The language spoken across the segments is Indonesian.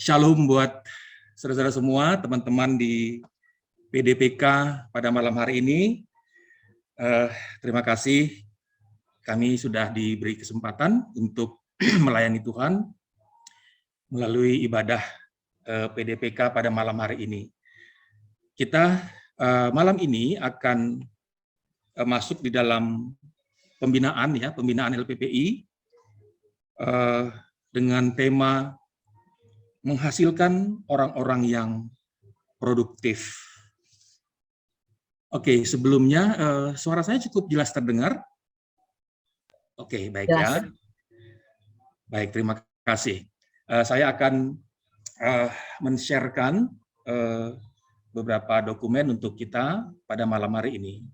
Shalom buat saudara-saudara semua, teman-teman di PDPK pada malam hari ini. Terima kasih kami sudah diberi kesempatan untuk melayani Tuhan melalui ibadah PDPK pada malam hari ini. Kita malam ini akan masuk di dalam pembinaan LPPI dengan tema menghasilkan orang-orang yang produktif. Oke, sebelumnya suara saya cukup jelas terdengar? Oke, baik ya. Baik, terima kasih. Saya akan men-sharekan beberapa dokumen untuk kita pada malam hari ini.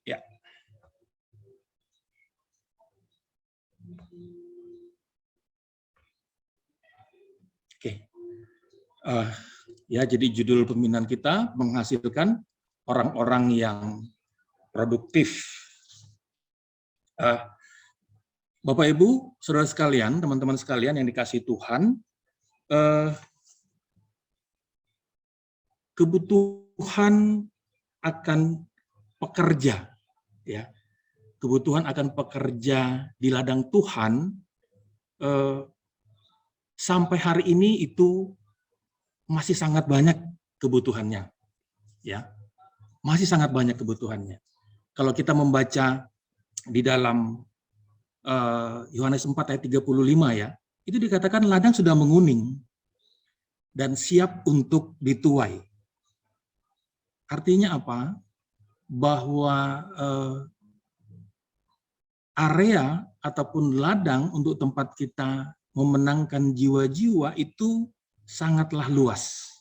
Ya. Oke. Ya, jadi judul pembinaan kita menghasilkan orang-orang yang produktif. Bapak Ibu, saudara sekalian, teman-teman sekalian yang dikasihi Tuhan, kebutuhan akan pekerja, ya, kebutuhan akan pekerja di ladang Tuhan sampai hari ini itu masih sangat banyak kebutuhannya, ya, masih sangat banyak kebutuhannya. Kalau kita membaca di dalam Yohanes 4 ayat 35 ya, itu dikatakan ladang sudah menguning dan siap untuk dituai. Artinya apa? Bahwa area ataupun ladang untuk tempat kita memenangkan jiwa-jiwa itu sangatlah luas.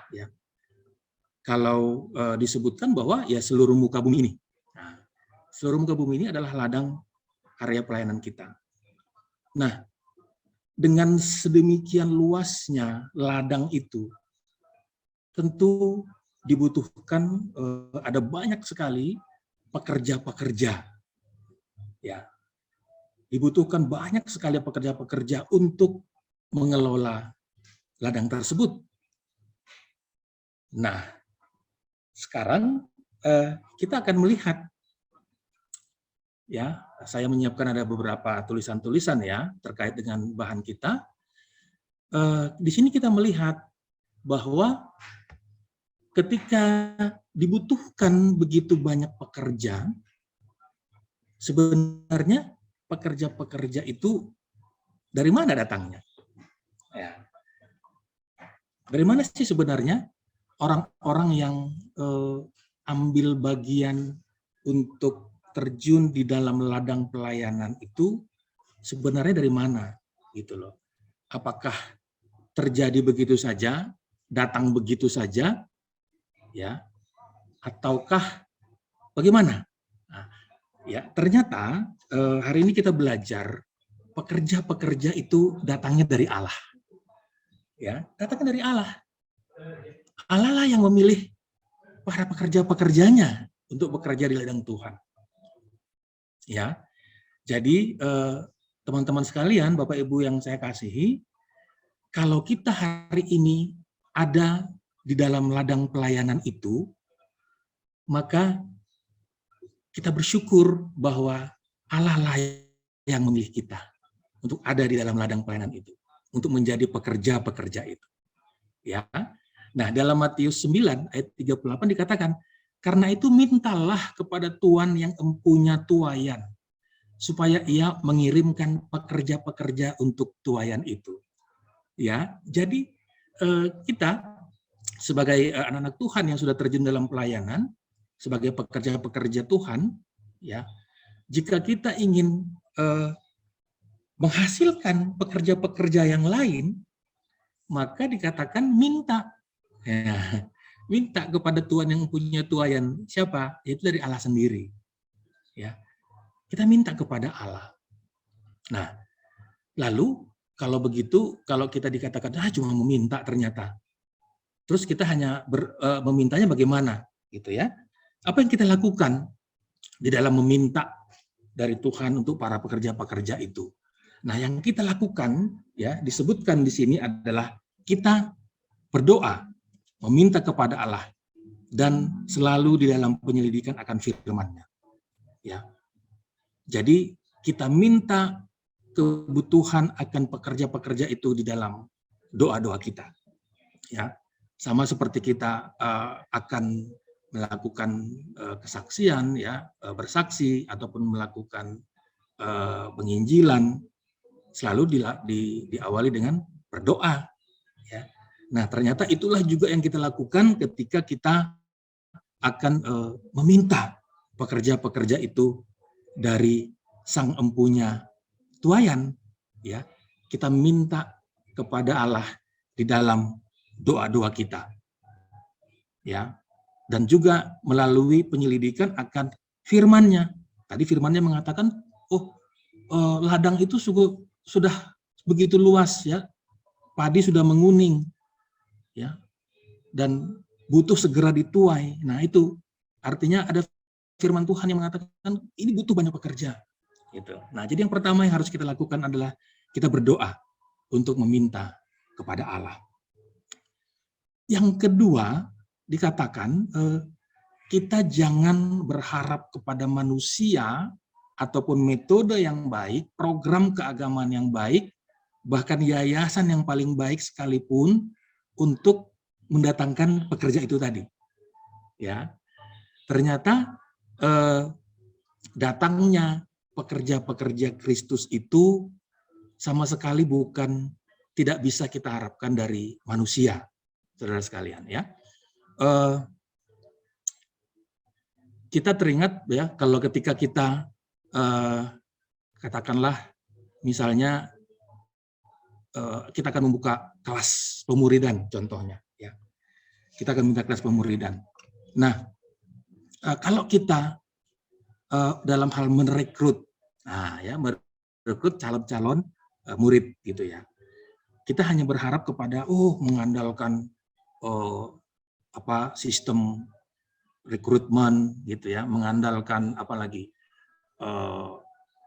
Ya. Kalau disebutkan bahwa ya seluruh muka bumi ini. Nah, seluruh muka bumi ini adalah ladang area pelayanan kita. Nah, dengan sedemikian luasnya ladang itu, tentu dibutuhkan ada banyak sekali pekerja-pekerja. Ya. Dibutuhkan banyak sekali pekerja-pekerja untuk mengelola ladang tersebut. Nah, sekarang kita akan melihat, ya, saya menyiapkan ada beberapa tulisan-tulisan ya terkait dengan bahan kita. Di sini kita melihat bahwa ketika dibutuhkan begitu banyak pekerja, sebenarnya pekerja-pekerja itu dari mana datangnya? Ya. Dari mana sih sebenarnya orang-orang yang ambil bagian untuk terjun di dalam ladang pelayanan itu sebenarnya dari mana gitu loh? Apakah terjadi begitu saja, datang begitu saja, ya? Ataukah bagaimana? Nah, ya ternyata hari ini kita belajar pekerja-pekerja itu datangnya dari Allah. Ya, datangnya dari Allah. Allah lah yang memilih para pekerja-pekerjanya untuk bekerja di ladang Tuhan. Ya, jadi teman-teman sekalian, Bapak Ibu yang saya kasihi, kalau kita hari ini ada di dalam ladang pelayanan itu, maka kita bersyukur bahwa Allah lah yang memilih kita untuk ada di dalam ladang pelayanan itu, untuk menjadi pekerja-pekerja itu. Ya. Nah, dalam Matius 9 ayat 38 dikatakan, karena itu mintalah kepada Tuhan yang empunya tuaian, supaya ia mengirimkan pekerja-pekerja untuk tuaian itu. Ya, jadi kita sebagai anak-anak Tuhan yang sudah terjun dalam pelayanan, sebagai pekerja-pekerja Tuhan, ya, jika kita ingin menghasilkan pekerja-pekerja yang lain, maka dikatakan minta. Ya, minta kepada Tuhan yang punya tuaian. Siapa? Itu dari Allah sendiri. Ya, kita minta kepada Allah. Nah, lalu kalau begitu, kalau kita dikatakan cuma meminta ternyata, terus kita hanya memintanya bagaimana, gitu ya? Apa yang kita lakukan di dalam meminta dari Tuhan untuk para pekerja-pekerja itu? Nah, yang kita lakukan ya disebutkan di sini adalah kita berdoa, meminta kepada Allah dan selalu di dalam penyelidikan akan firman-Nya. Ya. Jadi kita minta kebutuhan akan pekerja-pekerja itu di dalam doa-doa kita. Ya. Sama seperti kita akan melakukan kesaksian ya, bersaksi ataupun melakukan penginjilan, selalu diawali dengan berdoa. Ya. Nah, ternyata itulah juga yang kita lakukan ketika kita akan meminta pekerja-pekerja itu dari Sang Empunya tuayan. Ya, kita minta kepada Allah di dalam doa-doa kita. Ya, dan juga melalui penyelidikan akan firman-Nya. Tadi firman-Nya mengatakan, ladang itu sudah begitu luas ya, padi sudah menguning, ya, dan butuh segera dituai. Nah itu artinya ada firman Tuhan yang mengatakan ini butuh banyak pekerja. Gitu. Nah jadi yang pertama yang harus kita lakukan adalah kita berdoa untuk meminta kepada Allah. Yang kedua dikatakan kita jangan berharap kepada manusia ataupun metode yang baik, program keagamaan yang baik, bahkan yayasan yang paling baik sekalipun untuk mendatangkan pekerja itu tadi. Ya, ternyata datangnya pekerja-pekerja Kristus itu sama sekali tidak bisa kita harapkan dari manusia, saudara sekalian. Ya, kita teringat ya kalau ketika kita katakanlah misalnya kita akan membuka kelas pemuridan contohnya ya. Kita akan membuka kelas pemuridan. Nah, kalau kita dalam hal merekrut calon-calon murid gitu ya. Kita hanya berharap kepada mengandalkan sistem rekrutmen gitu ya, mengandalkan apalagi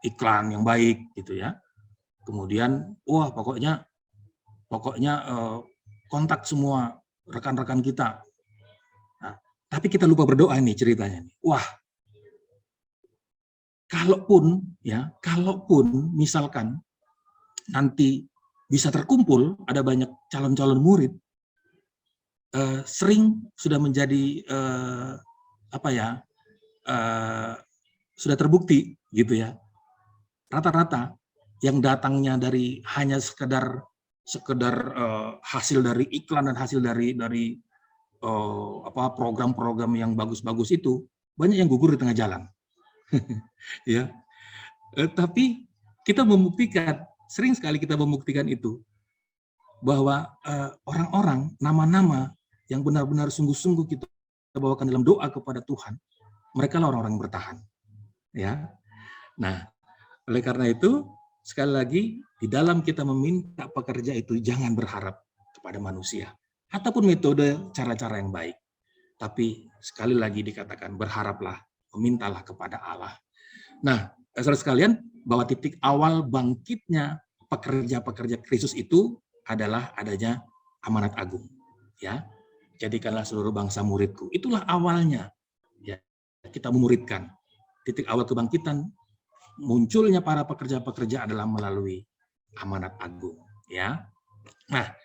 iklan yang baik gitu ya. Kemudian pokoknya kontak semua rekan-rekan kita. Nah, tapi kita lupa berdoa nih ceritanya nih. Kalaupun misalkan nanti bisa terkumpul ada banyak calon-calon murid, sering sudah menjadi sudah terbukti gitu ya. Rata-rata yang datangnya dari hanya sekedar hasil dari iklan dan hasil dari program-program yang bagus-bagus itu banyak yang gugur di tengah jalan. Ya. Tapi kita sering sekali kita membuktikan itu bahwa orang-orang, nama-nama yang benar-benar sungguh-sungguh kita bawakan dalam doa kepada Tuhan, mereka lah orang-orang yang bertahan. Ya. Nah, oleh karena itu sekali lagi di dalam kita meminta pekerja itu jangan berharap kepada manusia ataupun metode cara-cara yang baik. Tapi sekali lagi dikatakan berharaplah, memintalah kepada Allah. Nah, saudara sekalian, bahwa titik awal bangkitnya pekerja-pekerja Kristus itu adalah adanya amanat agung. Ya, jadikanlah seluruh bangsa muridku. Itulah awalnya. Ya, kita memuridkan. Titik awal kebangkitan munculnya para pekerja-pekerja adalah melalui amanat agung. Ya, nah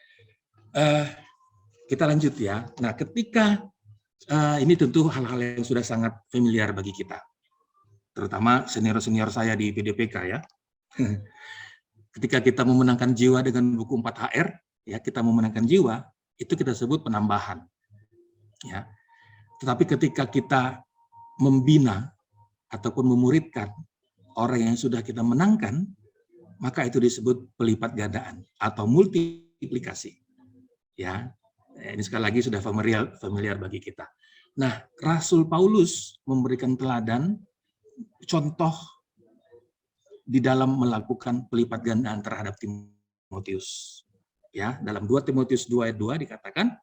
kita lanjut ya. Nah, ketika ini tentu hal-hal yang sudah sangat familiar bagi kita, terutama senior-senior saya di PDPK ya. Ketika kita memenangkan jiwa dengan buku 4HR, ya kita memenangkan jiwa, itu kita sebut penambahan. Ya. Tetapi ketika kita membina ataupun memuridkan orang yang sudah kita menangkan, maka itu disebut pelipat gandaan atau multiplikasi. Ya, ini sekali lagi sudah familiar bagi kita. Nah, Rasul Paulus memberikan teladan, contoh di dalam melakukan pelipat gandaan terhadap Timotius. Ya, dalam 2 Timotius 2 ayat 2 dikatakan,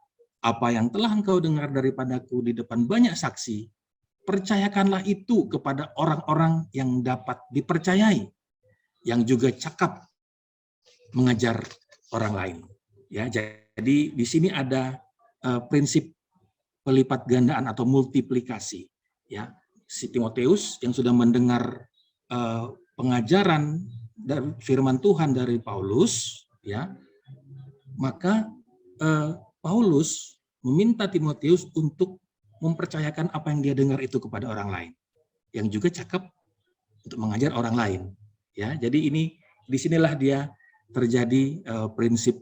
apa yang telah engkau dengar daripadaku di depan banyak saksi, percayakanlah itu kepada orang-orang yang dapat dipercayai, yang juga cakap mengajar orang lain. Ya, jadi di sini ada prinsip pelipat gandaan atau multiplikasi. Ya, si Timotius yang sudah mendengar pengajaran dari firman Tuhan dari Paulus, ya, maka Paulus meminta Timotius untuk mempercayakan apa yang dia dengar itu kepada orang lain, yang juga cakap untuk mengajar orang lain. Ya, jadi ini disinilah dia terjadi prinsip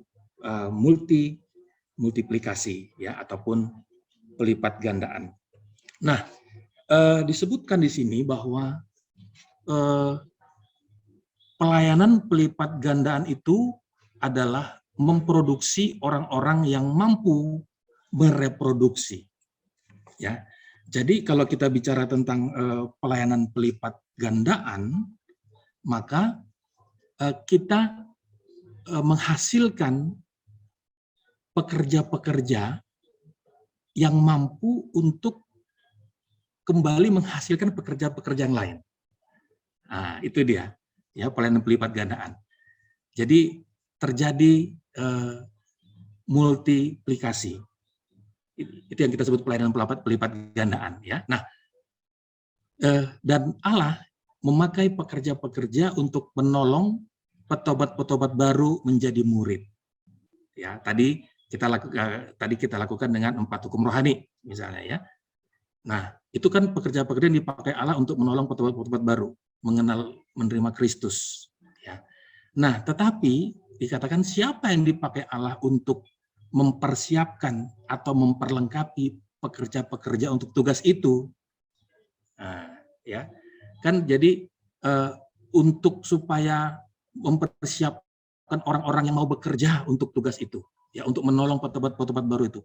multiplikasi, ya, ataupun pelipat gandaan. Nah, disebutkan di sini bahwa pelayanan pelipat gandaan itu adalah memproduksi orang-orang yang mampu mereproduksi. Ya, jadi kalau kita bicara tentang pelayanan pelipat gandaan, maka kita menghasilkan pekerja-pekerja yang mampu untuk kembali menghasilkan pekerja-pekerja yang lain. Nah, itu dia, ya, pelayanan pelipat gandaan. Jadi terjadi multiplikasi. Itu yang kita sebut pelayanan pelipat gandaan, ya. Nah, dan Allah memakai pekerja-pekerja untuk menolong petobat-petobat baru menjadi murid. Ya, tadi kita lakukan dengan 4 hukum rohani, misalnya, ya. Nah, itu kan pekerja-pekerja yang dipakai Allah untuk menolong petobat-petobat baru mengenal, menerima Kristus. Ya. Nah, tetapi dikatakan siapa yang dipakai Allah untuk mempersiapkan atau memperlengkapi pekerja-pekerja untuk tugas itu. Nah, ya, kan jadi untuk supaya mempersiapkan orang-orang yang mau bekerja untuk tugas itu, ya, untuk menolong petobat-petobat baru itu,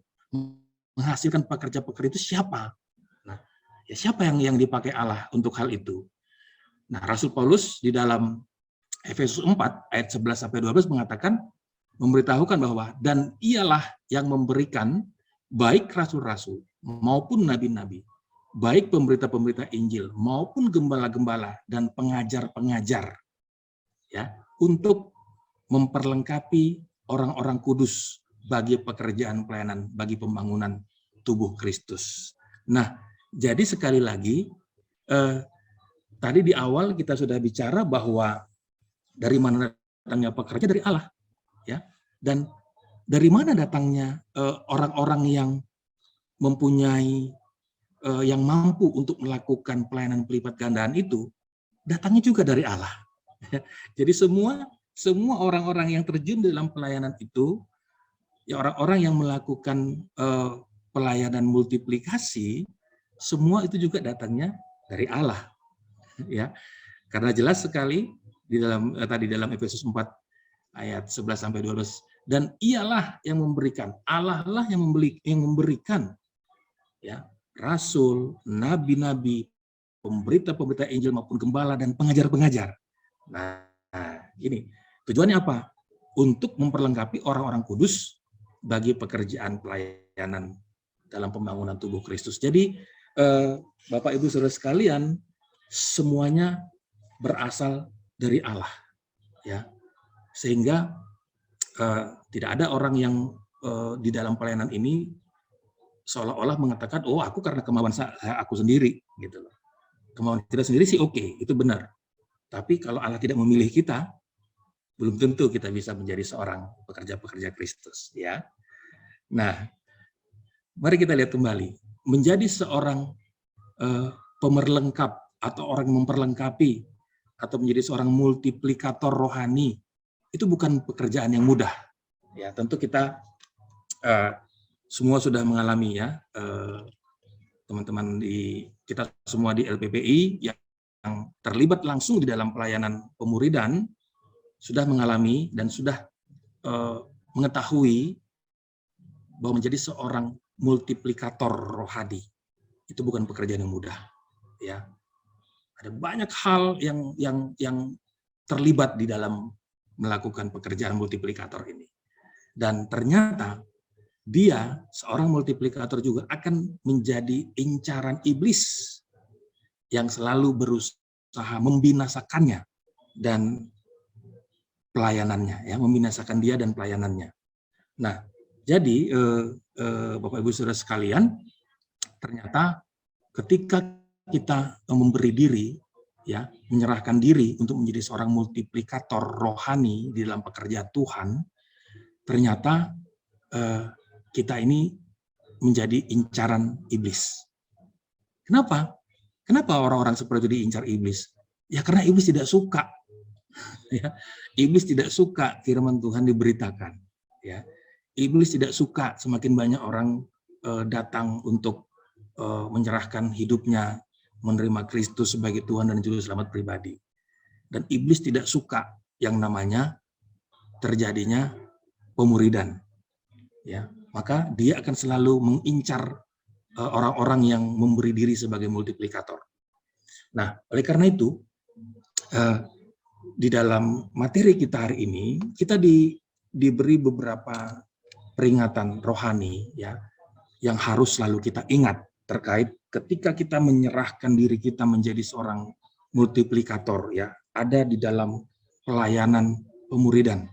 menghasilkan pekerja-pekerja itu siapa? Nah, ya, siapa yang dipakai Allah untuk hal itu? Nah, Rasul Paulus di dalam Efesus 4 ayat 11 sampai 12 mengatakan, memberitahukan bahwa dan ialah yang memberikan baik rasul-rasul maupun nabi-nabi, baik pemberita-pemberita Injil maupun gembala-gembala dan pengajar-pengajar, ya, untuk memperlengkapi orang-orang kudus bagi pekerjaan pelayanan, bagi pembangunan tubuh Kristus. Nah, jadi sekali lagi tadi di awal kita sudah bicara bahwa dari mana datangnya pekerja? Dari Allah. Ya, dan dari mana datangnya orang-orang yang mempunyai yang mampu untuk melakukan pelayanan pelipat gandaan itu? Datangnya juga dari Allah. Jadi semua orang-orang yang terjun dalam pelayanan itu, ya, orang-orang yang melakukan pelayanan multiplikasi, semua itu juga datangnya dari Allah. Ya, karena jelas sekali di dalam dalam Efesus 4 ayat 11 sampai 12, dan ialah yang memberikan, Allah lah yang memberikan, ya, rasul, nabi-nabi, pemberita-pemberita Injil maupun gembala dan pengajar-pengajar. Nah, ini tujuannya apa? Untuk memperlengkapi orang-orang kudus bagi pekerjaan pelayanan dalam pembangunan tubuh Kristus. Jadi Bapak Ibu Saudara sekalian, semuanya berasal dari Allah, ya. Sehingga tidak ada orang yang di dalam pelayanan ini seolah-olah mengatakan, oh, aku karena kemauan aku sendiri, gitu loh. Kemauan kita sendiri sih oke, itu benar. Tapi kalau Allah tidak memilih kita, belum tentu kita bisa menjadi seorang pekerja-pekerja Kristus, ya. Nah, mari kita lihat kembali, menjadi seorang pemerlengkap atau orang yang memperlengkapi atau menjadi seorang multiplikator rohani, itu bukan pekerjaan yang mudah. Ya, tentu kita semua sudah mengalami, ya, teman-teman kita semua di LPPI yang terlibat langsung di dalam pelayanan pemuridan sudah mengalami dan sudah mengetahui bahwa menjadi seorang multiplikator rohani itu bukan pekerjaan yang mudah. Ya, ada banyak hal yang terlibat di dalam melakukan pekerjaan multiplikator ini. Dan ternyata dia, seorang multiplikator juga, akan menjadi incaran iblis yang selalu berusaha membinasakannya dan pelayanannya, ya, membinasakan dia dan pelayanannya. Nah, jadi Bapak Ibu Saudara sekalian, ternyata ketika kita memberi diri, ya, menyerahkan diri untuk menjadi seorang multiplikator rohani di dalam pekerjaan Tuhan, ternyata kita ini menjadi incaran iblis. Kenapa? Kenapa orang-orang seperti itu diincar iblis? Ya karena iblis tidak suka. Ya, iblis tidak suka firman Tuhan diberitakan. Ya, iblis tidak suka semakin banyak orang datang untuk menyerahkan hidupnya, menerima Kristus sebagai Tuhan dan Juru Selamat pribadi. Dan iblis tidak suka yang namanya terjadinya pemuridan. Ya, maka dia akan selalu mengincar orang-orang yang memberi diri sebagai multiplikator. Nah, oleh karena itu, di dalam materi kita hari ini, kita diberi beberapa peringatan rohani, ya, yang harus selalu kita ingat terkait ketika kita menyerahkan diri kita menjadi seorang multiplikator, ya, ada di dalam pelayanan pemuridan.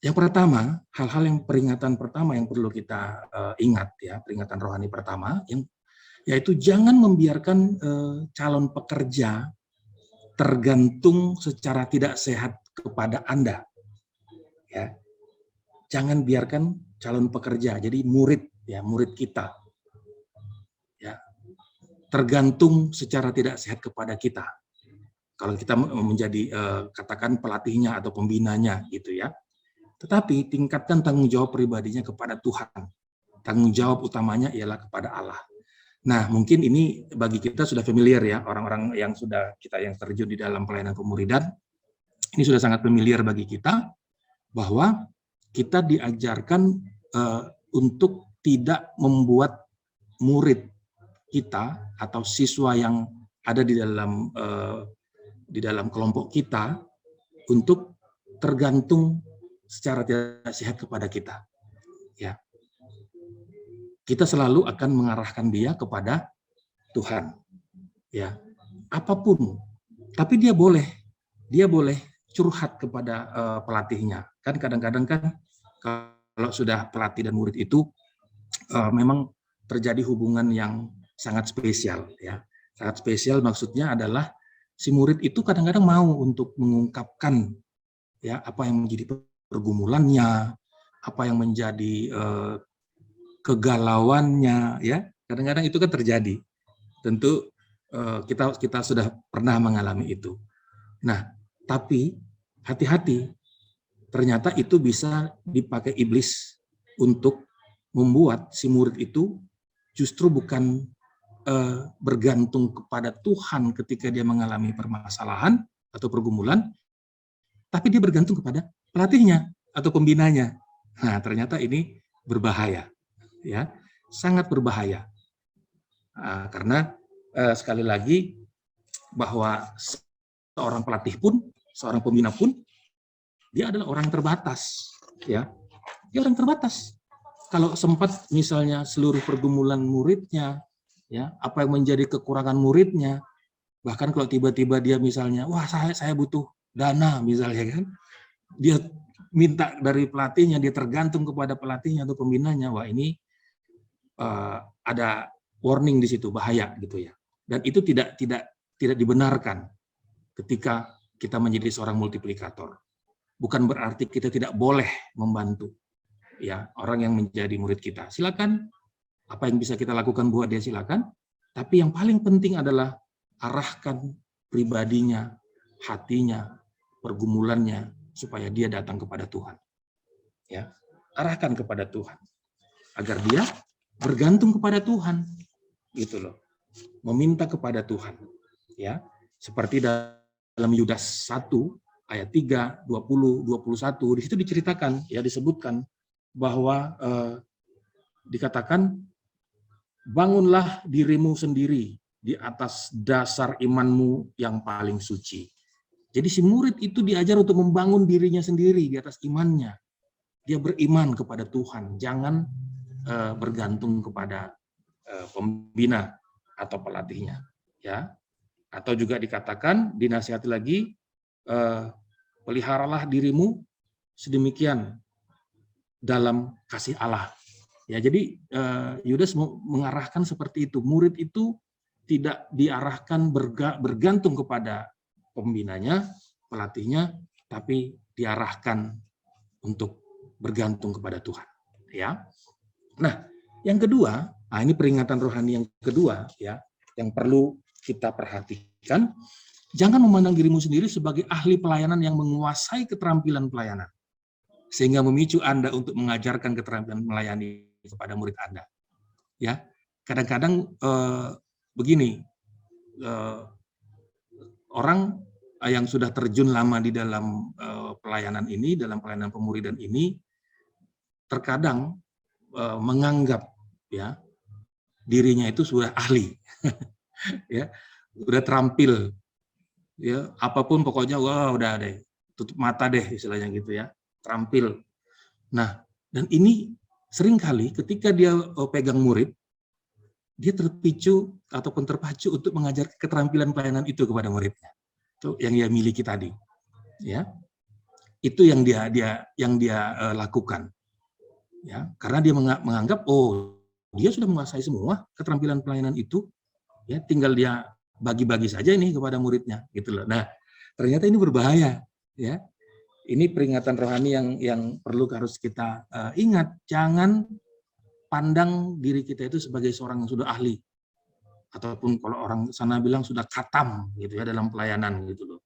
Yang pertama, hal-hal yang peringatan pertama yang perlu kita ingat, ya, peringatan rohani pertama, yaitu jangan membiarkan calon pekerja tergantung secara tidak sehat kepada Anda. Ya, jangan biarkan calon pekerja, jadi murid, ya, murid kita, ya, tergantung secara tidak sehat kepada kita. Kalau kita menjadi katakan pelatihnya atau pembinanya, gitu ya. Tetapi tingkatkan tanggung jawab pribadinya kepada Tuhan. Tanggung jawab utamanya ialah kepada Allah. Nah, mungkin ini bagi kita sudah familiar, ya, orang-orang yang sudah kita yang terjun di dalam pelayanan pemuridan, ini sudah sangat familiar bagi kita bahwa kita diajarkan untuk tidak membuat murid kita atau siswa yang ada di dalam kelompok kita untuk tergantung secara tidak sehat kepada kita, ya. Kita selalu akan mengarahkan dia kepada Tuhan, ya, apapun. Tapi dia boleh curhat kepada pelatihnya. Kan kadang-kadang kan kalau sudah pelatih dan murid itu memang terjadi hubungan yang sangat spesial, ya. Sangat spesial maksudnya adalah si murid itu kadang-kadang mau untuk mengungkapkan, ya, apa yang menjadi pergumulannya, apa yang menjadi kegalauannya, ya. Kadang-kadang itu kan terjadi. Tentu kita sudah pernah mengalami itu. Nah, tapi hati-hati, ternyata itu bisa dipakai iblis untuk membuat si murid itu justru bukan bergantung kepada Tuhan ketika dia mengalami permasalahan atau pergumulan, tapi dia bergantung kepada pelatihnya atau pembinanya. Nah, ternyata ini berbahaya, ya, sangat berbahaya. Karena sekali lagi bahwa seorang pelatih pun, seorang pembina pun, dia adalah orang terbatas, ya. Dia orang terbatas. Kalau sempat misalnya seluruh pergumulan muridnya, ya, apa yang menjadi kekurangan muridnya, bahkan kalau tiba-tiba dia misalnya, wah saya butuh dana misalnya kan, dia minta dari pelatihnya, dia tergantung kepada pelatihnya atau pembinanya, wah ini ada warning di situ, bahaya gitu ya. Dan itu tidak dibenarkan ketika kita menjadi seorang multiplikator. Bukan berarti kita tidak boleh membantu, ya, orang yang menjadi murid kita. Silakan, apa yang bisa kita lakukan buat dia silakan. Tapi yang paling penting adalah arahkan pribadinya, hatinya, pergumulannya supaya dia datang kepada Tuhan. Ya, arahkan kepada Tuhan agar dia bergantung kepada Tuhan, gitu loh. Meminta kepada Tuhan, ya. Seperti dalam Yudas 1 ayat 3, 20, 21, di situ diceritakan, ya, disebutkan bahwa dikatakan, bangunlah dirimu sendiri di atas dasar imanmu yang paling suci. Jadi si murid itu diajar untuk membangun dirinya sendiri di atas imannya. Dia beriman kepada Tuhan, jangan bergantung kepada pembina atau pelatihnya. ya. Atau juga dikatakan, dinasihati lagi, peliharalah dirimu sedemikian dalam kasih Allah. Ya, jadi Yudas mengarahkan seperti itu. Murid itu tidak diarahkan bergantung kepada pembinanya, pelatihnya, tapi diarahkan untuk bergantung kepada Tuhan. Ya. Nah, yang kedua, ini peringatan rohani yang kedua, ya, yang perlu kita perhatikan. Jangan memandang dirimu sendiri sebagai ahli pelayanan yang menguasai keterampilan pelayanan, sehingga memicu Anda untuk mengajarkan keterampilan melayani kepada murid Anda. Ya, kadang-kadang begini, orang yang sudah terjun lama di dalam pelayanan ini, dalam pelayanan pemuridan ini, terkadang menganggap, ya, dirinya itu sudah ahli, ya, sudah terampil, ya, apapun pokoknya, wah udah deh, tutup mata deh istilahnya gitu ya, terampil. Nah, dan ini seringkali ketika dia pegang murid, dia terpicu ataupun terpacu untuk mengajar keterampilan pelayanan itu kepada muridnya. Itu yang dia miliki tadi, ya. Itu yang dia lakukan, ya, karena dia menganggap, oh, dia sudah menguasai semua keterampilan pelayanan itu, ya, tinggal dia bagi-bagi saja ini kepada muridnya, gitu loh. Nah, ternyata ini berbahaya, ya. Ini peringatan rohani yang perlu harus kita ingat. Jangan pandang diri kita itu sebagai seorang yang sudah ahli, ataupun kalau orang sana bilang sudah khatam, gitu ya, dalam pelayanan, gitu loh.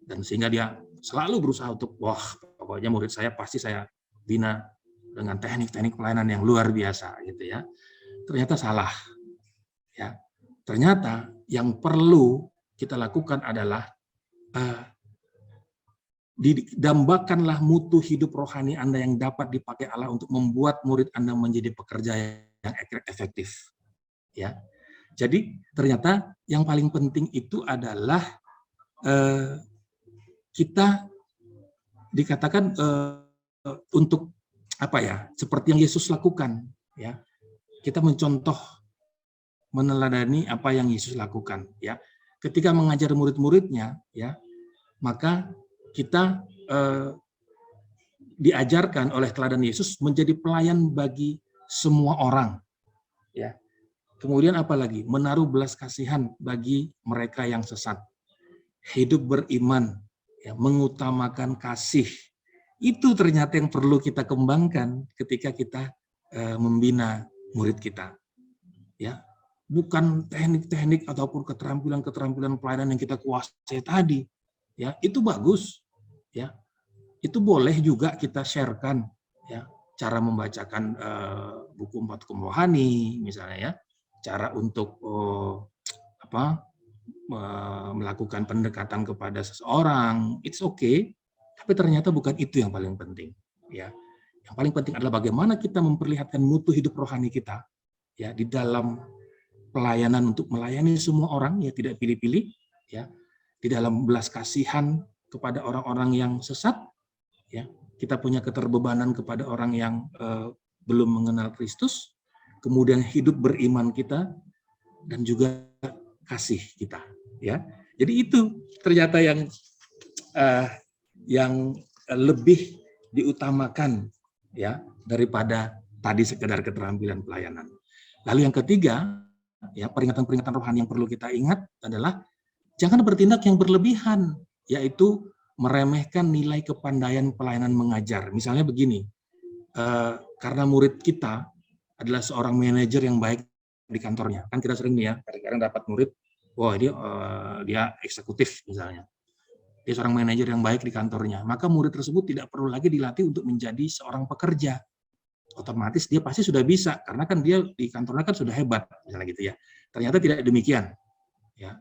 Dan sehingga dia selalu berusaha untuk, wah, pokoknya murid saya pasti saya bina dengan teknik-teknik pelayanan yang luar biasa, gitu ya. Ternyata salah, ya. Ternyata yang perlu kita lakukan adalah didambakanlah mutu hidup rohani Anda yang dapat dipakai Allah untuk membuat murid Anda menjadi pekerja yang efektif, ya. Jadi ternyata yang paling penting itu adalah kita dikatakan untuk apa ya, seperti yang Yesus lakukan, ya. Kita mencontoh, meneladani apa yang Yesus lakukan, ya. Ketika mengajar murid-muridnya, ya, maka kita diajarkan oleh teladan Yesus menjadi pelayan bagi semua orang, ya. Kemudian apalagi menaruh belas kasihan bagi mereka yang sesat, hidup beriman, ya, mengutamakan kasih. Itu ternyata yang perlu kita kembangkan ketika kita membina murid kita, ya. Bukan teknik-teknik ataupun keterampilan-keterampilan pelayanan yang kita kuasai tadi, ya, itu bagus, ya, itu boleh juga kita sharekan, ya, cara membacakan buku 4 hukum rohani misalnya, ya, cara untuk melakukan pendekatan kepada seseorang, it's okay, tapi ternyata bukan itu yang paling penting, ya. Yang paling penting adalah bagaimana kita memperlihatkan mutu hidup rohani kita, ya, di dalam pelayanan untuk melayani semua orang, ya, tidak pilih-pilih, ya, di dalam belas kasihan kepada orang-orang yang sesat, ya, kita punya keterbebanan kepada orang yang belum mengenal Kristus, kemudian hidup beriman kita, dan juga kasih kita, ya. Jadi itu ternyata yang lebih diutamakan, ya, daripada tadi sekedar keterampilan pelayanan. Lalu yang ketiga, ya, peringatan-peringatan rohani yang perlu kita ingat adalah jangan bertindak yang berlebihan, yaitu meremehkan nilai kepandaian pelayanan mengajar. Misalnya begini, karena murid kita adalah seorang manajer yang baik di kantornya, kan kita sering nih, ya, kadang-kadang dapat murid, wah, dia eksekutif misalnya, dia seorang manajer yang baik di kantornya, maka murid tersebut tidak perlu lagi dilatih untuk menjadi seorang pekerja. Otomatis dia pasti sudah bisa, karena kan dia di kantornya kan sudah hebat, misalnya gitu, ya. Ternyata tidak demikian, ya.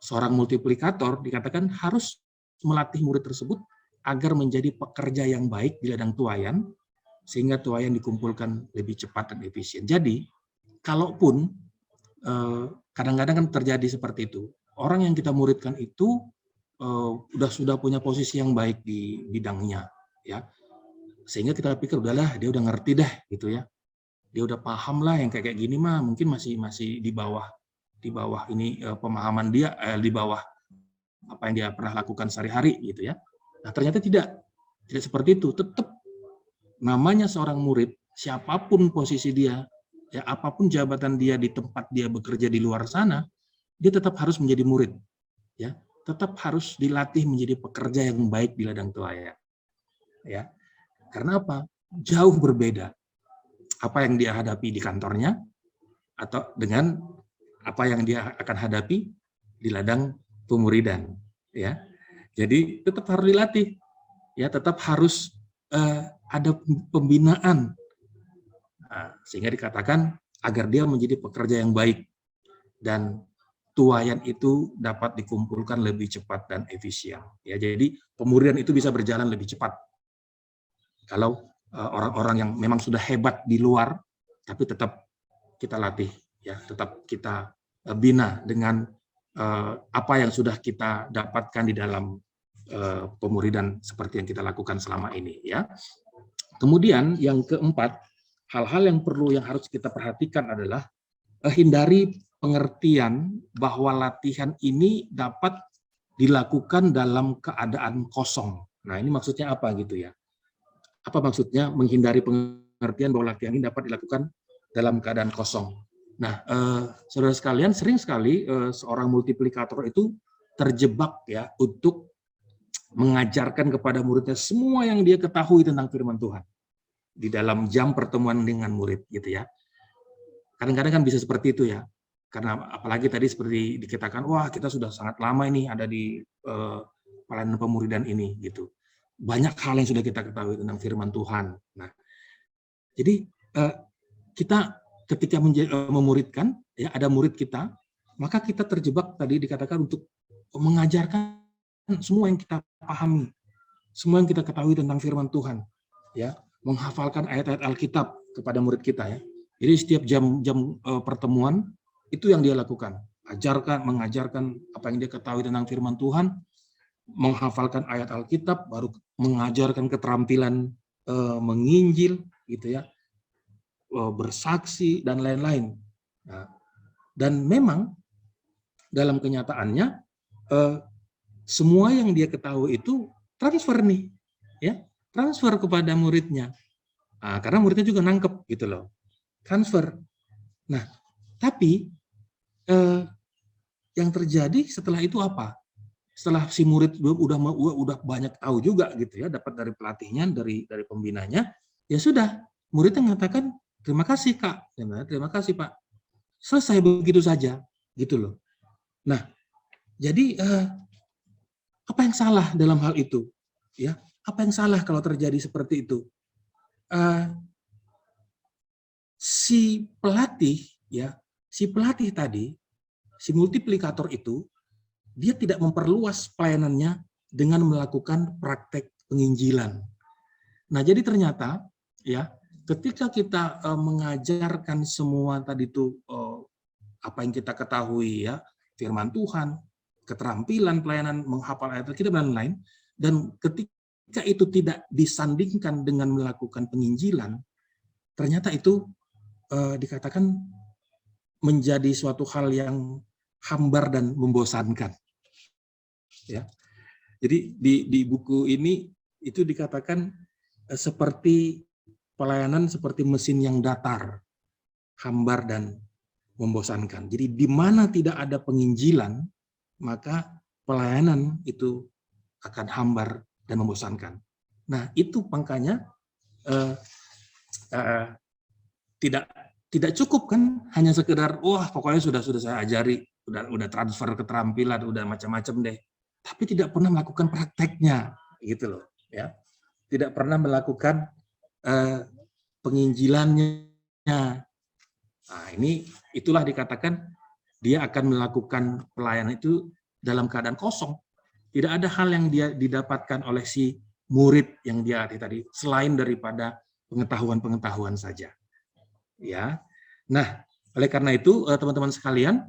Seorang multiplikator dikatakan harus melatih murid tersebut agar menjadi pekerja yang baik di ladang tuayan, sehingga tuayan dikumpulkan lebih cepat dan efisien. Jadi, kalaupun kadang-kadang kan terjadi seperti itu, orang yang kita muridkan itu sudah punya posisi yang baik di bidangnya, ya, sehingga kita pikir udahlah dia udah ngerti deh, gitu ya, dia udah paham lah, yang kayak gini mah mungkin masih di bawah di bawah ini pemahaman dia, di bawah apa yang dia pernah lakukan sehari-hari gitu ya. Nah, ternyata tidak seperti itu. Tetap namanya seorang murid, siapapun posisi dia, ya apapun jabatan dia di tempat dia bekerja di luar sana, dia tetap harus menjadi murid, ya. Tetap harus dilatih menjadi pekerja yang baik di ladang tuaya. Ya. Karena apa? Jauh berbeda apa yang dia hadapi di kantornya atau dengan apa yang dia akan hadapi di ladang pemuridan, ya. Jadi tetap harus dilatih, ya, tetap harus ada pembinaan, sehingga dikatakan agar dia menjadi pekerja yang baik dan tuayan itu dapat dikumpulkan lebih cepat dan efisien. Ya, jadi pemuridan itu bisa berjalan lebih cepat kalau orang-orang yang memang sudah hebat di luar, tapi tetap kita latih, ya, tetap kita bina dengan apa yang sudah kita dapatkan di dalam pemuridan seperti yang kita lakukan selama ini, ya. Kemudian yang keempat, hal-hal yang harus kita perhatikan adalah hindari pengertian bahwa latihan ini dapat dilakukan dalam keadaan kosong. Nah, ini maksudnya apa gitu ya? Apa maksudnya menghindari pengertian bahwa latihan ini dapat dilakukan dalam keadaan kosong? Nah, saudara sekalian, sering sekali seorang multiplikator itu terjebak ya untuk mengajarkan kepada muridnya semua yang dia ketahui tentang firman Tuhan di dalam jam pertemuan dengan murid gitu ya. Kadang-kadang kan bisa seperti itu ya. Karena apalagi tadi seperti dikatakan, wah kita sudah sangat lama ini ada di pelayanan pemuridan ini gitu. Banyak hal yang sudah kita ketahui tentang firman Tuhan. Nah, jadi kita ketika memuridkan, ya ada murid kita, maka kita terjebak tadi dikatakan untuk mengajarkan semua yang kita pahami, semua yang kita ketahui tentang firman Tuhan, ya, menghafalkan ayat-ayat Alkitab kepada murid kita ya. Jadi setiap jam pertemuan itu yang dia lakukan, mengajarkan apa yang dia ketahui tentang firman Tuhan, menghafalkan ayat Alkitab, baru mengajarkan keterampilan menginjil, gitu ya, bersaksi dan lain-lain. Nah, dan memang dalam kenyataannya semua yang dia ketahui itu transfer nih, ya, transfer kepada muridnya. Nah, karena muridnya juga nangkep gitu loh, transfer. Nah, tapi yang terjadi setelah itu apa? Setelah si murid udah banyak tahu juga gitu ya, dapat dari pelatihnya, dari pembinanya, ya sudah, muridnya mengatakan terima kasih Kak, terima kasih Pak, selesai begitu saja, gitu loh. Nah, jadi apa yang salah dalam hal itu? Ya, apa yang salah kalau terjadi seperti itu? Si pelatih tadi, si multiplikator itu, dia tidak memperluas pelayanannya dengan melakukan praktek penginjilan. Nah, jadi ternyata ya, ketika kita mengajarkan semua tadi itu apa yang kita ketahui ya, firman Tuhan, keterampilan pelayanan menghafal ayat Alkitab dan lain-lain, dan ketika itu tidak disandingkan dengan melakukan penginjilan, ternyata itu dikatakan menjadi suatu hal yang hambar dan membosankan. Ya. Jadi di buku ini itu dikatakan seperti pelayanan seperti mesin yang datar, hambar dan membosankan. Jadi di mana tidak ada penginjilan, maka pelayanan itu akan hambar dan membosankan. Nah, itu makanya tidak cukup kan hanya sekedar wah pokoknya sudah saya ajari, udah transfer keterampilan, udah macam-macam deh. Tapi tidak pernah melakukan prakteknya, gitu loh, ya. Tidak pernah melakukan penginjilannya. Nah, itulah dikatakan dia akan melakukan pelayanan itu dalam keadaan kosong. Tidak ada hal yang dia didapatkan oleh si murid yang dia tadi selain daripada pengetahuan saja. Ya. Nah, oleh karena itu teman-teman sekalian,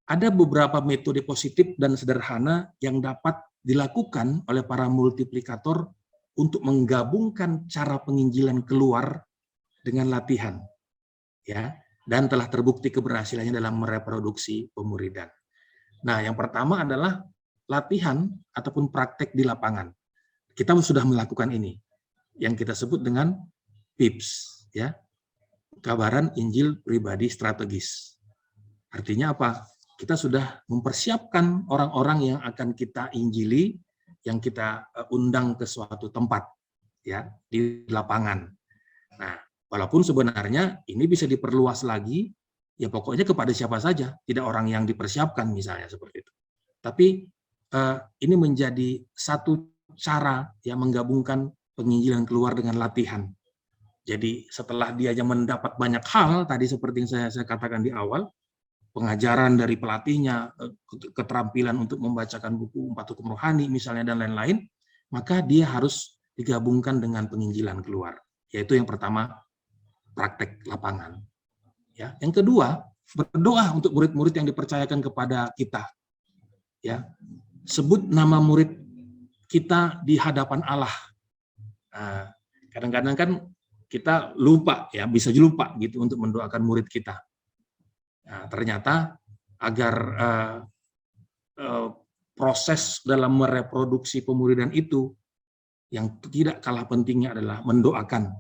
ada beberapa metode positif dan sederhana yang dapat dilakukan oleh para multiplikator untuk menggabungkan cara penginjilan keluar dengan latihan. Ya. dan telah terbukti keberhasilannya dalam mereproduksi pemuridan. Nah, yang pertama adalah latihan ataupun praktek di lapangan. Kita sudah melakukan ini, yang kita sebut dengan PIPS, ya, Kabaran Injil Pribadi Strategis. Artinya apa? Kita sudah mempersiapkan orang-orang yang akan kita injili, yang kita undang ke suatu tempat, ya, di lapangan. Nah, walaupun sebenarnya ini bisa diperluas lagi, ya pokoknya kepada siapa saja, tidak orang yang dipersiapkan misalnya seperti itu. Tapi ini menjadi satu cara yang menggabungkan penginjilan keluar dengan latihan. Jadi setelah dia mendapat banyak hal, tadi seperti yang saya katakan di awal, pengajaran dari pelatihnya, keterampilan untuk membacakan buku 4 hukum rohani misalnya dan lain-lain, maka dia harus digabungkan dengan penginjilan keluar. Yaitu yang pertama, praktek lapangan. Ya, yang kedua, berdoa untuk murid-murid yang dipercayakan kepada kita. Ya, sebut nama murid kita di hadapan Allah. Nah, kadang-kadang kan kita lupa, ya, bisa lupa gitu untuk mendoakan murid kita. Nah, ternyata agar proses dalam mereproduksi pemuridan itu, yang tidak kalah pentingnya adalah mendoakan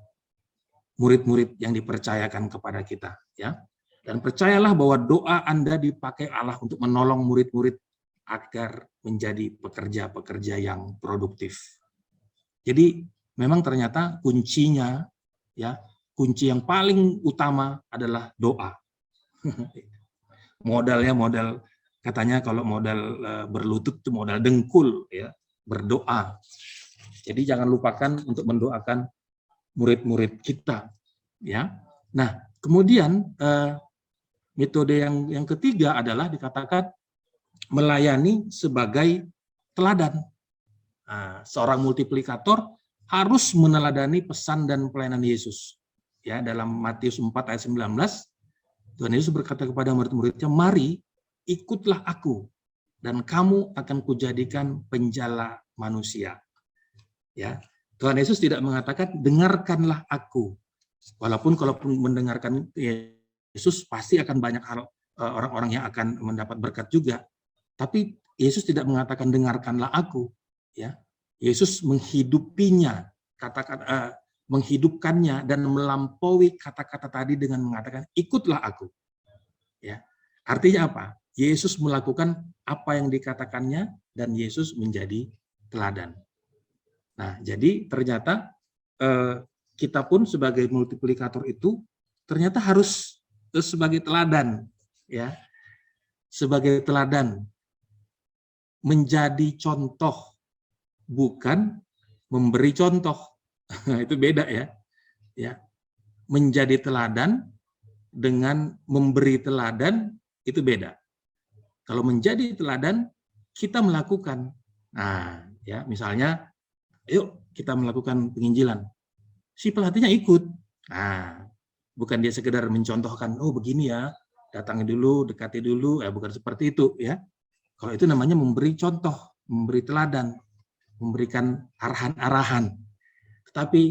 murid-murid yang dipercayakan kepada kita, ya. Dan percayalah bahwa doa Anda dipakai Allah untuk menolong murid-murid agar menjadi pekerja-pekerja yang produktif. Jadi memang ternyata kuncinya, ya, kunci yang paling utama adalah doa. Modalnya modal, katanya kalau modal berlutut itu modal dengkul, ya, berdoa. Jadi jangan lupakan untuk mendoakan murid-murid kita, ya. Nah, kemudian metode yang ketiga adalah dikatakan melayani sebagai teladan. Nah, seorang multiplikator harus meneladani pesan dan pelayanan Yesus. Ya, dalam Matius 4 ayat 19, Tuhan Yesus berkata kepada murid-muridnya, "Mari, ikutlah aku, dan kamu akan kujadikan penjala manusia." Ya, Tuhan Yesus tidak mengatakan, "Dengarkanlah aku." Walaupun kalaupun mendengarkan Yesus, pasti akan banyak hal orang-orang yang akan mendapat berkat juga. Tapi Yesus tidak mengatakan, "Dengarkanlah aku." Ya, Yesus menghidupinya, menghidupkannya dan melampaui kata-kata tadi dengan mengatakan, "Ikutlah aku." Ya, artinya apa? Yesus melakukan apa yang dikatakannya dan Yesus menjadi teladan. Nah, jadi ternyata kita pun sebagai multiplikator itu ternyata harus sebagai teladan, ya, sebagai teladan, menjadi contoh, bukan memberi contoh. Itu beda, ya. Ya, menjadi teladan dengan memberi teladan itu beda. Kalau menjadi teladan, kita melakukan. Nah, ya, misalnya, yuk kita melakukan penginjilan. Si pelatihnya ikut. Nah, bukan dia sekedar mencontohkan, "Oh begini ya, datangi dulu, dekati dulu." Bukan seperti itu, ya. Kalau itu namanya memberi contoh, memberi teladan, memberikan arahan-arahan. Tetapi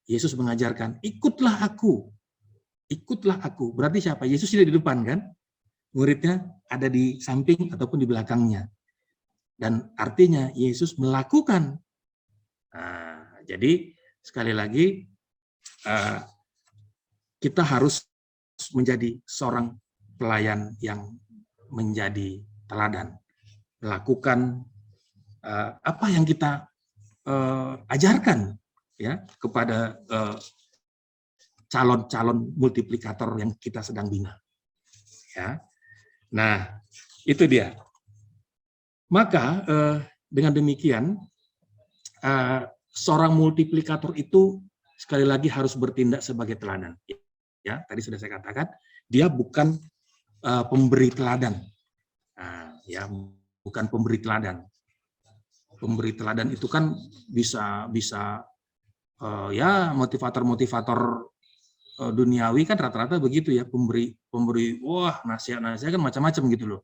Yesus mengajarkan, "Ikutlah aku." Ikutlah aku. Berarti siapa? Yesus tidak di depan, kan? Muridnya ada di samping ataupun di belakangnya. Dan artinya Yesus melakukan. Nah, jadi sekali lagi kita harus menjadi seorang pelayan yang menjadi teladan, melakukan apa yang kita ajarkan, ya, kepada calon-calon multiplikator yang kita sedang bina. Ya, nah itu dia. Maka dengan demikian seorang multiplikator itu sekali lagi harus bertindak sebagai teladan. Ya, tadi sudah saya katakan, dia bukan pemberi teladan. Nah, ya, bukan pemberi teladan. Pemberi teladan itu kan bisa ya motivator-motivator duniawi kan rata-rata begitu, ya, pemberi wah nasihat kan macam-macam gitu loh.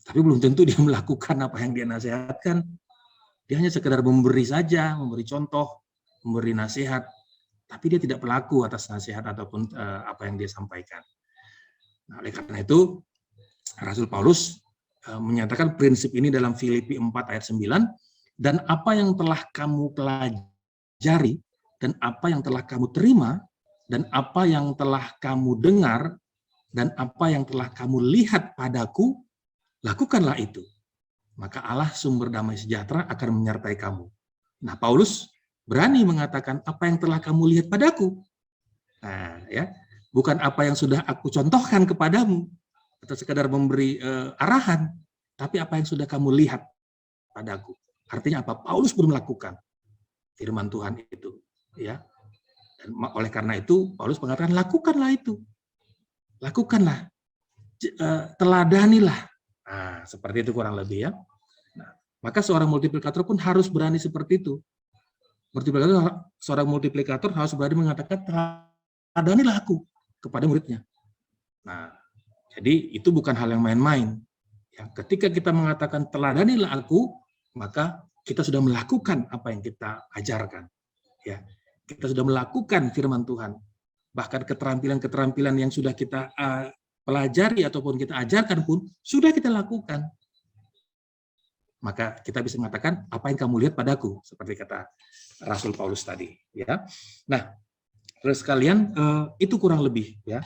Tapi belum tentu dia melakukan apa yang dia nasihatkan. Dia hanya sekedar memberi saja, memberi contoh, memberi nasihat, tapi dia tidak pelaku atas nasihat ataupun apa yang dia sampaikan. Nah, oleh karena itu Rasul Paulus menyatakan prinsip ini dalam Filipi 4 ayat 9, dan apa yang telah kamu pelajari, dan apa yang telah kamu terima, dan apa yang telah kamu dengar, dan apa yang telah kamu lihat padaku, lakukanlah itu. Maka Allah sumber damai sejahtera akan menyertai kamu. Nah, Paulus berani mengatakan apa yang telah kamu lihat padaku. Nah, ya, bukan apa yang sudah aku contohkan kepadamu atau sekadar memberi arahan, tapi apa yang sudah kamu lihat padaku. Artinya apa? Paulus belum melakukan firman Tuhan itu, ya. Dan oleh karena itu Paulus mengatakan lakukanlah itu. Lakukanlah. Teladanilah. Nah, seperti itu kurang lebih ya. Nah, maka seorang multiplikator pun harus berani seperti itu. Seorang multiplikator harus berani mengatakan teladanilah aku kepada muridnya. Nah, jadi itu bukan hal yang main-main. Ya, ketika kita mengatakan teladanilah aku, maka kita sudah melakukan apa yang kita ajarkan. Ya, kita sudah melakukan firman Tuhan. Bahkan keterampilan-keterampilan yang sudah kita pelajari ataupun kita ajarkan pun sudah kita lakukan. Maka kita bisa mengatakan apa yang kamu lihat padaku, seperti kata Rasul Paulus tadi. Ya, nah, terus sekalian itu kurang lebih ya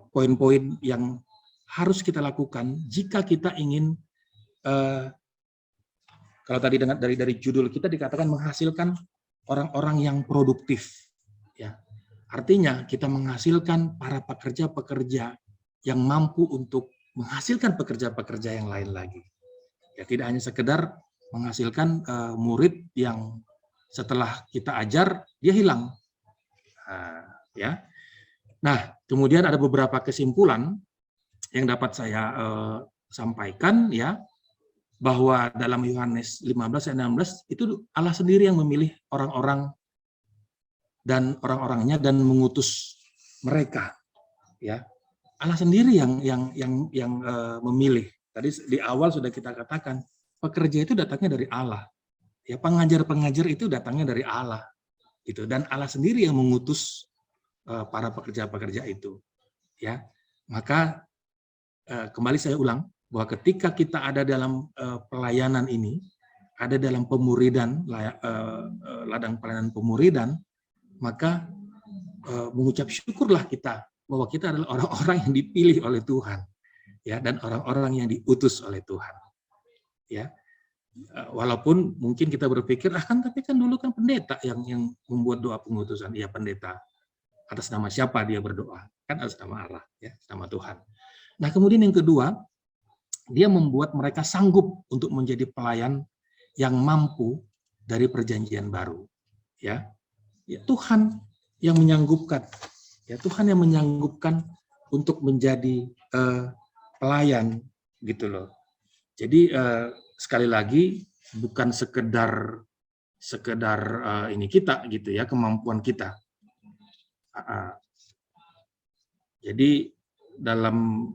poin-poin yang harus kita lakukan jika kita ingin kalau tadi dari judul kita dikatakan menghasilkan orang-orang yang produktif. Ya, artinya kita menghasilkan para pekerja-pekerja yang mampu untuk menghasilkan pekerja-pekerja yang lain lagi. Ya, tidak hanya sekedar menghasilkan murid yang setelah kita ajar dia hilang. Ya. Nah, kemudian ada beberapa kesimpulan yang dapat saya sampaikan ya, bahwa dalam Yohanes 15 ayat 16 itu Allah sendiri yang memilih orang-orang dan orang-orangnya dan mengutus mereka. Ya, Allah sendiri yang memilih. Tadi di awal sudah kita katakan, pekerja itu datangnya dari Allah. Ya, pengajar-pengajar itu datangnya dari Allah. Gitu. Dan Allah sendiri yang mengutus para pekerja-pekerja itu. Ya, maka kembali saya ulang bahwa ketika kita ada dalam pelayanan ini, ada dalam pemuridan, ladang pelayanan pemuridan, maka mengucap syukurlah kita bahwa kita adalah orang-orang yang dipilih oleh Tuhan. Ya, dan orang-orang yang diutus oleh Tuhan. Ya, walaupun mungkin kita berpikir tapi kan dulu kan pendeta yang membuat doa pengutusan. Ya, pendeta atas nama siapa dia berdoa? Kan atas nama Allah, ya, nama Tuhan. Nah, kemudian yang kedua, dia membuat mereka sanggup untuk menjadi pelayan yang mampu dari perjanjian baru. Ya, ya, Tuhan yang menyanggupkan. Ya, Tuhan yang menyanggupkan untuk menjadi pelayan gitu loh. Jadi sekali lagi bukan sekedar ini kita gitu ya, kemampuan kita. Jadi dalam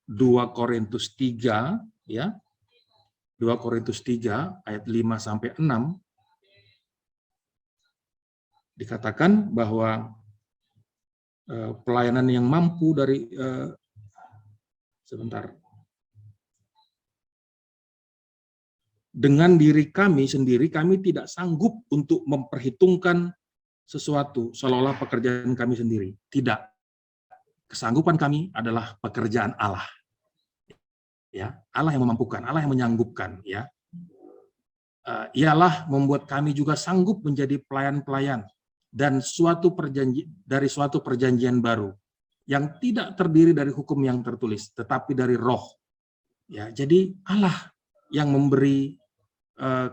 2 Korintus 3 ya. 2 Korintus 3 ayat 5 sampai 6 dikatakan bahwa pelayanan yang mampu dari dengan diri kami sendiri, kami tidak sanggup untuk memperhitungkan sesuatu seolah-olah pekerjaan kami sendiri. Tidak. Kesanggupan kami adalah pekerjaan Allah. Ya, Allah yang memampukan, Allah yang menyanggupkan. Ya, ialah membuat kami juga sanggup menjadi pelayan-pelayan dan dari suatu perjanjian baru yang tidak terdiri dari hukum yang tertulis, tetapi dari Roh. Ya, jadi Allah yang memberi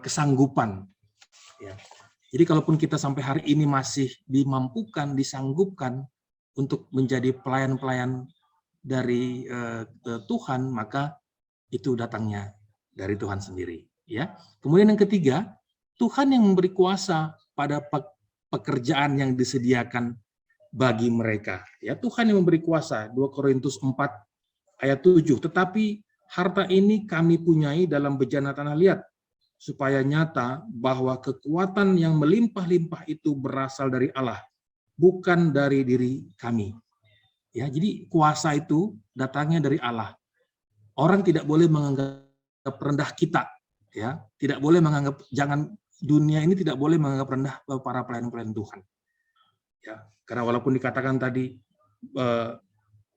kesanggupan. Ya. Jadi kalaupun kita sampai hari ini masih dimampukan, disanggupkan untuk menjadi pelayan-pelayan dari Tuhan, maka itu datangnya dari Tuhan sendiri. Ya. Kemudian yang ketiga, Tuhan yang memberi kuasa pada pekerjaan yang disediakan bagi mereka. Ya, Tuhan yang memberi kuasa. 2 Korintus 4 ayat 7. Tetapi harta ini kami punyai dalam bejana tanah liat, supaya nyata bahwa kekuatan yang melimpah-limpah itu berasal dari Allah, bukan dari diri kami. Ya, jadi kuasa itu datangnya dari Allah. Orang tidak boleh menganggap rendah kita, ya. Tidak boleh menganggap, dunia ini tidak boleh menganggap rendah para pelayan-pelayan Tuhan. Ya, karena walaupun dikatakan tadi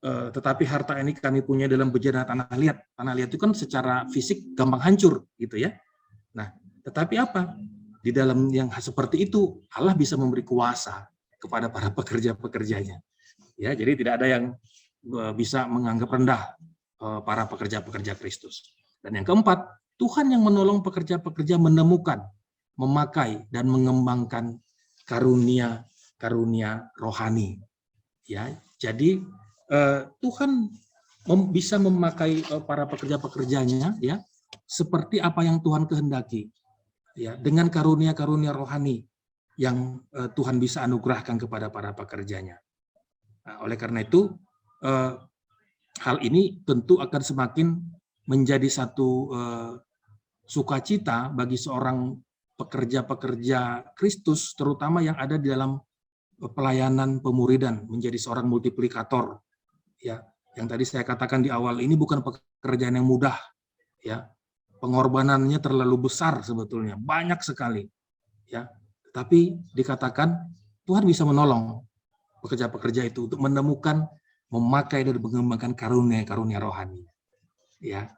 tetapi harta ini kami punya dalam bejana tanah liat. Tanah liat itu kan secara fisik gampang hancur gitu ya. Nah, tetapi apa? Di dalam yang seperti itu Allah bisa memberi kuasa kepada para pekerja-pekerjanya. Ya, jadi tidak ada yang bisa menganggap rendah para pekerja-pekerja Kristus. Dan yang keempat, Tuhan yang menolong pekerja-pekerja menemukan, memakai dan mengembangkan karunia rohani. Ya, jadi Tuhan bisa memakai para pekerja-pekerjanya ya seperti apa yang Tuhan kehendaki. Ya, dengan karunia-karunia rohani yang Tuhan bisa anugerahkan kepada para pekerjanya. Nah, oleh karena itu, hal ini tentu akan semakin menjadi satu sukacita bagi seorang pekerja-pekerja Kristus, terutama yang ada di dalam pelayanan pemuridan, menjadi seorang multiplikator. Ya, yang tadi saya katakan di awal, ini bukan pekerjaan yang mudah. Ya, pengorbanannya terlalu besar sebetulnya, banyak sekali. Ya, tapi dikatakan Tuhan bisa menolong pekerja-pekerja itu untuk menemukan, memakai dan mengembangkan karunia-karunia rohani. Ya,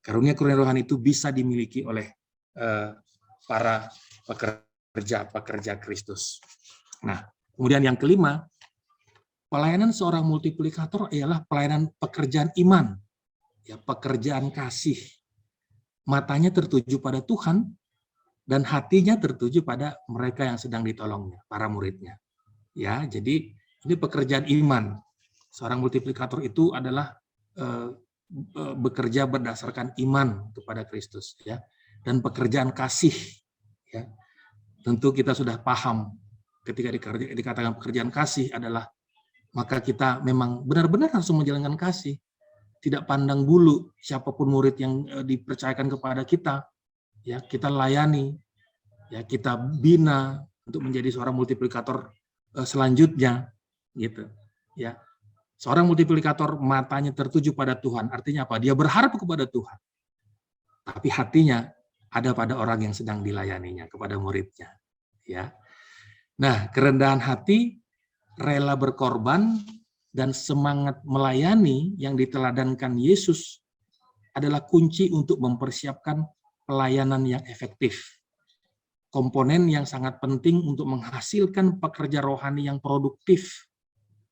karunia-karunia rohani itu bisa dimiliki oleh para pekerja Kristus. Nah, kemudian yang kelima, pelayanan seorang multiplikator ialah pelayanan pekerjaan iman, ya, pekerjaan kasih. Matanya tertuju pada Tuhan dan hatinya tertuju pada mereka yang sedang ditolongnya, para muridnya. Ya, jadi ini pekerjaan iman. Seorang multiplikator itu adalah bekerja berdasarkan iman kepada Kristus, ya, dan pekerjaan kasih. Ya, tentu kita sudah paham ketika dikatakan pekerjaan kasih adalah maka kita memang benar-benar harus menjalankan kasih, tidak pandang bulu siapapun murid yang dipercayakan kepada kita, ya kita layani, ya kita bina untuk menjadi seorang multiplikator selanjutnya, gitu, ya. Seorang multiplikator matanya tertuju pada Tuhan, artinya apa? Dia berharap kepada Tuhan, tapi hatinya ada pada orang yang sedang dilayaninya, kepada muridnya, ya. Nah, kerendahan hati, rela berkorban, dan semangat melayani yang diteladankan Yesus adalah kunci untuk mempersiapkan pelayanan yang efektif. Komponen yang sangat penting untuk menghasilkan pekerja rohani yang produktif,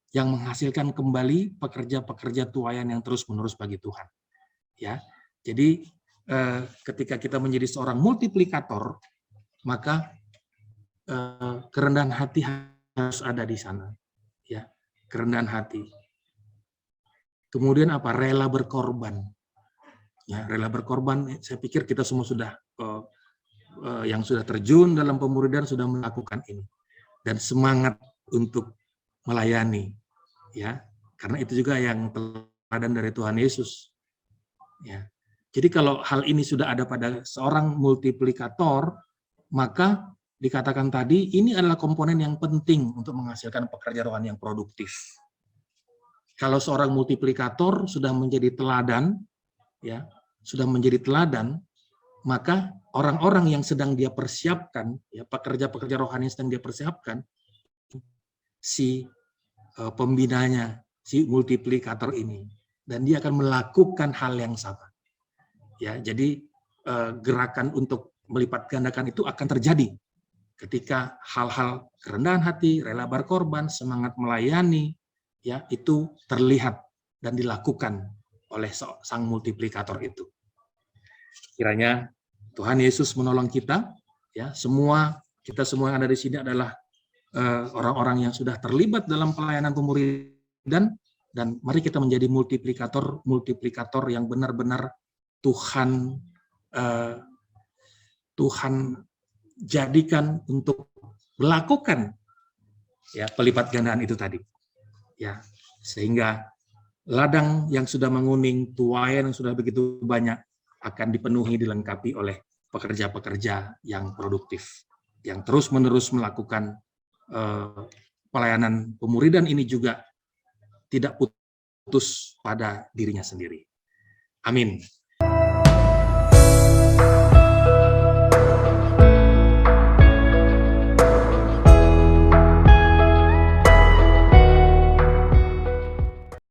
yang menghasilkan kembali pekerja-pekerja tuayan yang terus-menerus bagi Tuhan. Ya, jadi ketika kita menjadi seorang multiplikator, maka kerendahan hati harus ada di sana. Ya, kerendahan hati. Kemudian apa? Rela berkorban. Ya, rela berkorban. Saya pikir kita semua sudah yang sudah terjun dalam pemuridan sudah melakukan ini, dan semangat untuk melayani. Ya, karena itu juga yang teladan dari Tuhan Yesus. Ya, jadi kalau hal ini sudah ada pada seorang multiplikator, maka dikatakan tadi ini adalah komponen yang penting untuk menghasilkan pekerja rohani yang produktif. Kalau seorang multiplikator sudah menjadi teladan, ya, sudah menjadi teladan, maka orang-orang yang sedang dia persiapkan, ya, pekerja-pekerja rohani yang sedang dia persiapkan, si pembinanya, si multiplikator ini, dan dia akan melakukan hal yang sama. Ya, jadi gerakan untuk melipat gandakan itu akan terjadi ketika hal-hal kerendahan hati, rela berkorban, semangat melayani, ya, itu terlihat dan dilakukan oleh sang multiplikator itu. Kiranya Tuhan Yesus menolong kita, ya, kita semua yang ada di sini adalah orang-orang yang sudah terlibat dalam pelayanan pemuridan, dan mari kita menjadi multiplikator yang benar-benar Tuhan jadikan untuk melakukan, ya, pelipat gandaan itu tadi, ya, sehingga ladang yang sudah menguning, tuayan yang sudah begitu banyak akan dipenuhi, dilengkapi oleh pekerja-pekerja yang produktif, yang terus-menerus melakukan pelayanan pemuridan ini juga tidak putus pada dirinya sendiri. Amin.